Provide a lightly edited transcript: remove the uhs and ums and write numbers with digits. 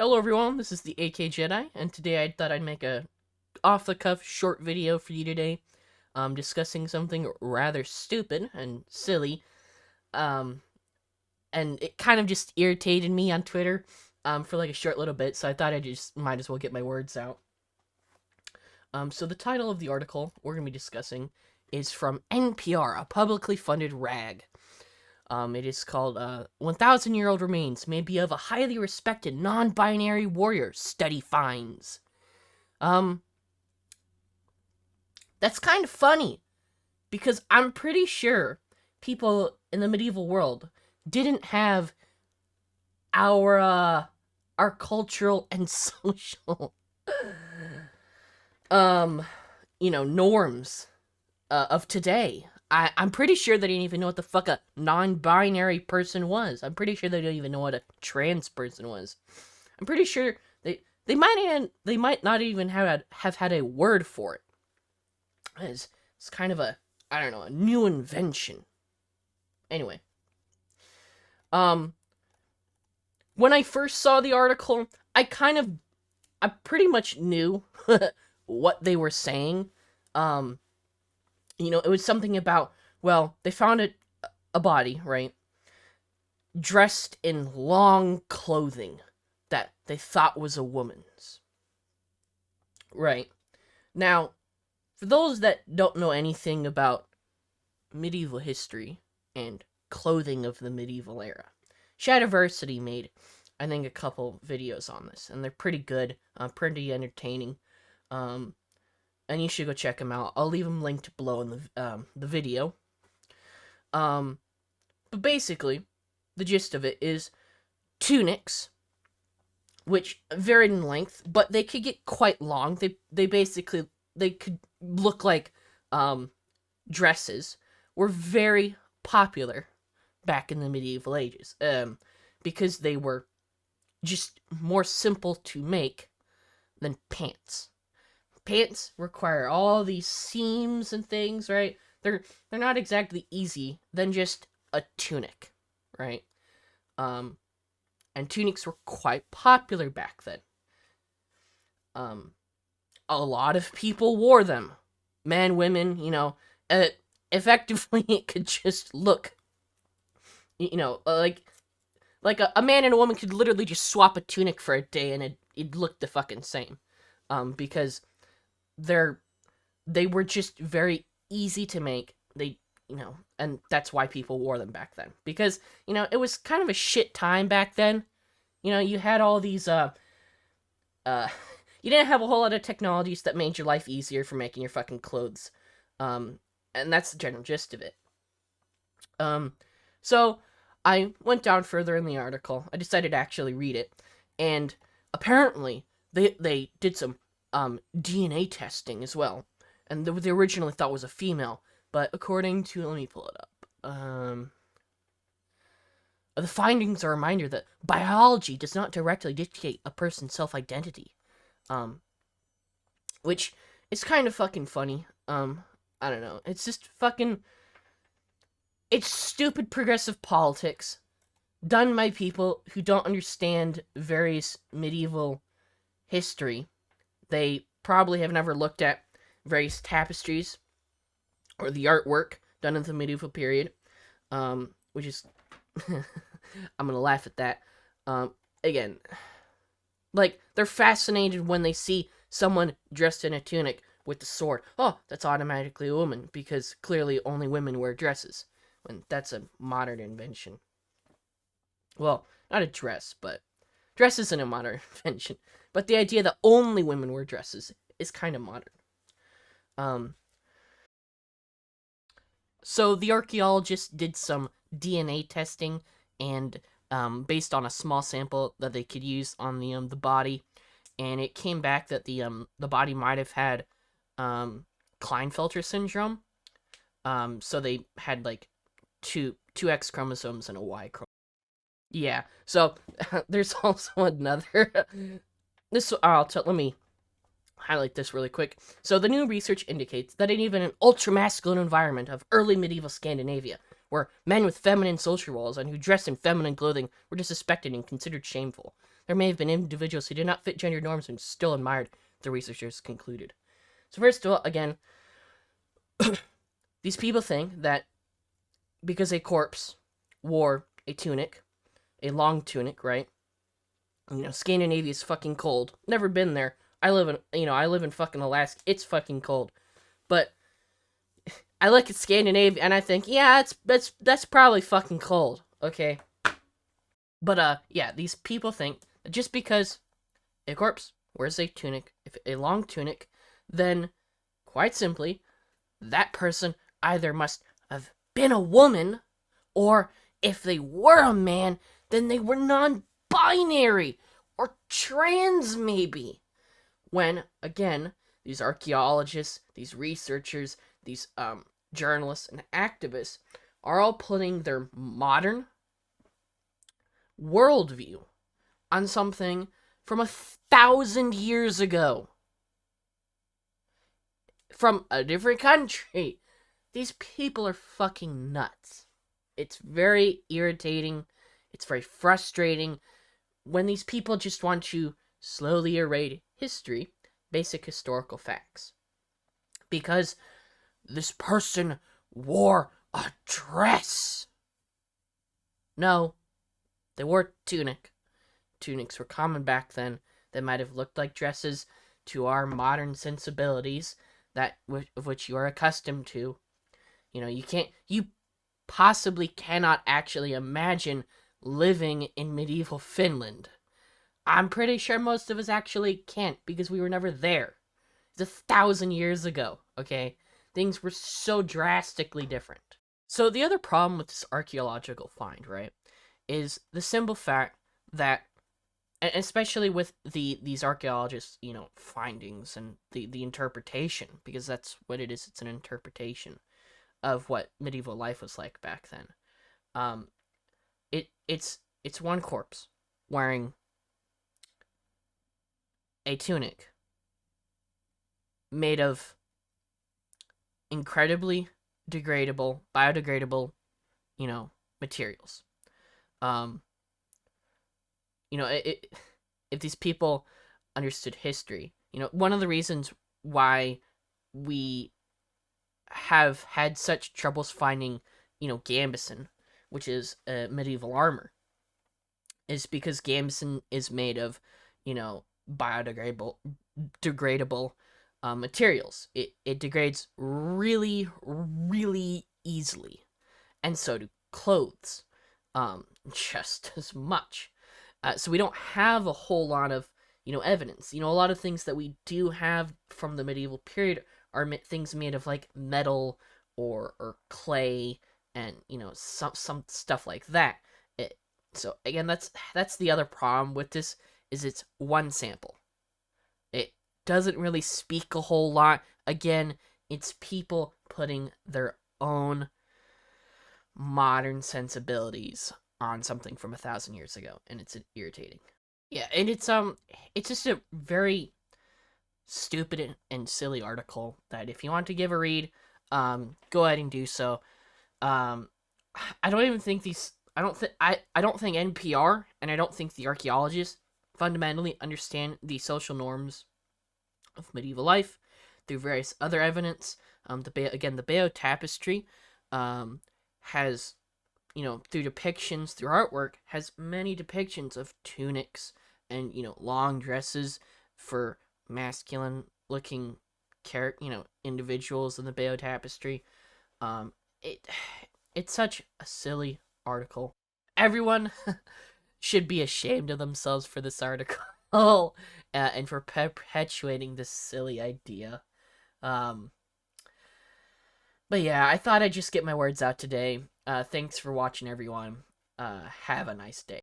Hello everyone, this is the AK Jedi, and today I thought I'd make a off-the-cuff short video for you today, discussing something rather stupid and silly, um, and it kind of just irritated me on Twitter, for like a short little bit, so I thought I just might as well get my words out. So the title of the article we're going to be discussing is from NPR, a publicly funded rag. It is called 1,000-Year-Old Remains May Be of a Highly Respected Non-Binary Warrior, Study Finds. That's kind of funny, because I'm pretty sure people in the medieval world didn't have our cultural and social, norms, of today. I'm pretty sure they didn't even know what the fuck a non-binary person was. I'm pretty sure they don't even know what a trans person was. I'm pretty sure they might not even have had a word for it. It's kind of a new invention. Anyway, when I first saw the article, I pretty much knew what they were saying. It was something about, well, they found a body, right? Dressed in long clothing that they thought was a woman's. Right. Now, for those that don't know anything about medieval history and clothing of the medieval era, Shadiversity made, I think, a couple videos on this, and they're pretty good, pretty entertaining. And you should go check them out. I'll leave them linked below in the video. But basically, the gist of it is tunics, which varied in length, but they could get quite long. They could look like dresses. Were very popular back in the medieval ages, because they were just more simple to make than pants. Pants require all these seams and things, right? They're not exactly easy than just a tunic, right? And tunics were quite popular back then. A lot of people wore them. Men, women, effectively it could just look, like a man and a woman could literally just swap a tunic for a day and it'd look the fucking same. Because they were just very easy to make. And that's why people wore them back then. Because, it was kind of a shit time back then. You had all these, you didn't have a whole lot of technologies that made your life easier for making your fucking clothes. And that's the general gist of it. So I went down further in the article. I decided to actually read it. And apparently they did some DNA testing as well, and they originally thought was a female, but according to, let me pull it up, the findings are a reminder that biology does not directly dictate a person's self-identity, which is kind of fucking funny. I don't know, it's just fucking, it's stupid progressive politics done by people who don't understand various medieval history. They probably have never looked at various tapestries or the artwork done in the medieval period, which is, I'm gonna laugh at that. Again, like, they're fascinated when they see someone dressed in a tunic with the sword. Oh, that's automatically a woman, because clearly only women wear dresses, when that's a modern invention. Well, not a dress, but dress isn't a modern invention. But the idea that only women wear dresses is kind of modern. So the archaeologists did some DNA testing, and based on a small sample that they could use on the body, and it came back that the body might have had Klinefelter syndrome. So they had like two X chromosomes and a Y chromosome. Yeah. So there's also another. Let me highlight this really quick. So the new research indicates that in even an ultra-masculine environment of early medieval Scandinavia, where men with feminine social roles and who dressed in feminine clothing were disrespected and considered shameful. There may have been individuals who did not fit gender norms and still admired, the researchers concluded. So first of all, again, these people think that because a corpse wore a tunic, a long tunic, right? Scandinavia is fucking cold. Never been there. I live in fucking Alaska. It's fucking cold. But I look at Scandinavia and I think, yeah, that's probably fucking cold. Okay. But yeah, these people think that just because a corpse wears a tunic, if a long tunic, then quite simply, that person either must have been a woman, or if they were a man, then they were non-binary or trans, maybe. When, again, these archaeologists, these researchers, these journalists and activists are all putting their modern worldview on something from 1,000 years ago. From a different country. These people are fucking nuts. It's very irritating. It's very frustrating when these people just want to slowly erase history, basic historical facts. Because this person wore a dress. No, they wore a tunic. Tunics were common back then. They might have looked like dresses to our modern sensibilities, of which you are accustomed to. You possibly cannot actually imagine living in medieval Finland. I'm pretty sure most of us actually can't, because we were never there. It's 1,000 years ago, okay? Things were so drastically different. So the other problem with this archaeological find, right, is the simple fact that, and especially with these archaeologists, findings and the interpretation, because that's what it is. It's an interpretation of what medieval life was like back then. It's one corpse wearing a tunic made of incredibly biodegradable, materials. If these people understood history, one of the reasons why we have had such troubles finding, gambeson, which is medieval armor, is because gambeson is made of, biodegradable materials. It degrades really, really easily, and so do clothes, just as much. So we don't have a whole lot of, evidence. A lot of things that we do have from the medieval period are things made of, like, metal or clay and, some stuff like that. So, again, that's the other problem with this, is it's one sample. It doesn't really speak a whole lot. Again, it's people putting their own modern sensibilities on something from 1,000 years ago, and it's irritating. Yeah, and it's just a very stupid and silly article that if you want to give a read, go ahead and do so. I don't think NPR and I don't think the archaeologists fundamentally understand the social norms of medieval life through various other evidence. The Bayeux Tapestry has, through depictions, through artwork, has many depictions of tunics and, long dresses for masculine looking individuals in the Bayeux Tapestry. It's such a silly article. Everyone should be ashamed of themselves for this article and for perpetuating this silly idea. But yeah, I thought I'd just get my words out today. Thanks for watching, everyone. Have a nice day.